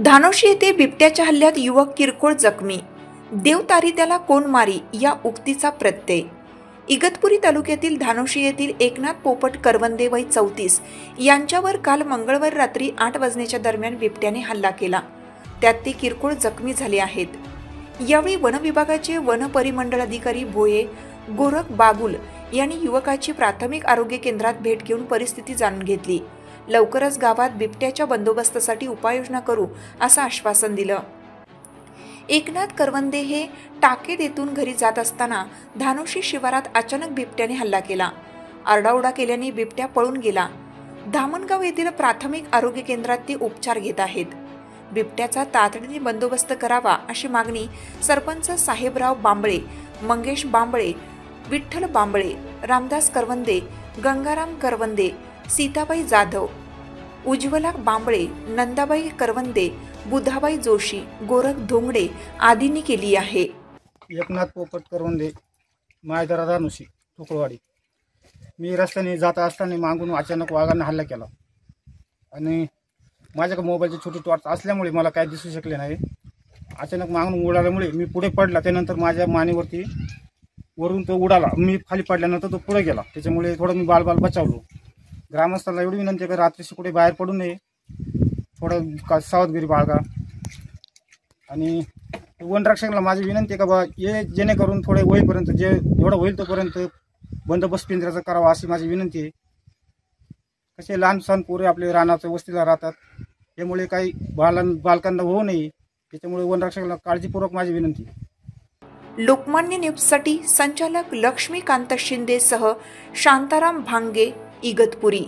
धानोशी येथे बिबट्याच्या हल्ल्यात युवक किरकोळ जखमी, देव तारी त्याला कोण मारी या उक्तीचा प्रत्यय। इगतपुरी तालुक्यातील धानोशी येथील एकनाथ पोपट करवंदे वय 34 यांच्यावर काल मंगळवार रात्री 8 वाजण्याच्या दरम्यान बिबट्याने हल्ला केला, त्यात ते किरकोळ जखमी झाले आहेत। यावेळी वन विभागाचे वन परिमंडळ अधिकारी भोये गोरख बागुल यांनी युवकाची प्राथमिक आरोग्य केंद्रात भेट घेऊन परिस्थिती जाणून घेतली। लवकरच गावात बिबट्याच्या बंदोबस्तासाठी उपाययोजना करू असं आश्वासन दिलं। एकनाथ करवंदे हे टाकेद येथून घरी जात असताना धानोशी शिवारात अचानक बिबट्याने हल्ला केला। आरडाओरडा केल्याने बिबट्या पळून गेला। धामणगाव येथील प्राथमिक आरोग्य केंद्रात ते उपचार घेत आहेत। बिबट्याचा तातडीने बंदोबस्त करावा अशी मागणी सरपंच साहेबराव बांबळे, मंगेश बांबळे, विठ्ठल बांबळे, रामदास करवंदे, गंगाराम करवंदे, सीताबाई जाधव, उज्ज्वला बांबळे, नंदाबाई करवंदे, बुधाबाई जोशी, गोरख धोंगडे आदींनी केली आहे। एकनाथ पोपट करवंदे, मायदरा धानोशी, तुकडवाडी। मी रस्त्याने जात असताना मागून अचानक वाघाने हल्ला केला आणि माझ्याकडे मोबाईलची छोटी टॉर्च असल्यामुळे मला काय दिसू शकले नाही। अचानक मागून उडाल्यामुळे मी पुढे पडला, त्यानंतर माझ्या मानेवरती वरून तो उडाला। मी खाली पडल्यानंतर तो पुढे गेला, त्याच्यामुळे थोडं मी बाल बचावलो। ग्रामस्थांना एवढी विनंती आहे की रात्रीशी कुठे बाहेर पडू नये, थोडं सावधगिरी बाळगा। आणि वनरक्षकाला माझी विनंती आहे का बा हे जेणेकरून थोडे होईपर्यंत जे एवढं होईल तोपर्यंत बंदोबस्त पिंजऱ्याचा करावा अशी माझी विनंती आहे। कसे लहान सहान पोरे आपले रानाच्या वस्तीला राहतात, त्यामुळे काही बालकांना होऊ नये, त्याच्यामुळे वनरक्षकाला काळजीपूर्वक माझी विनंती आहे। लोकमान्य न्यूजसाठी संचालक लक्ष्मीकांत शिंदे सह शांताराम भांगे, इगतपुरी।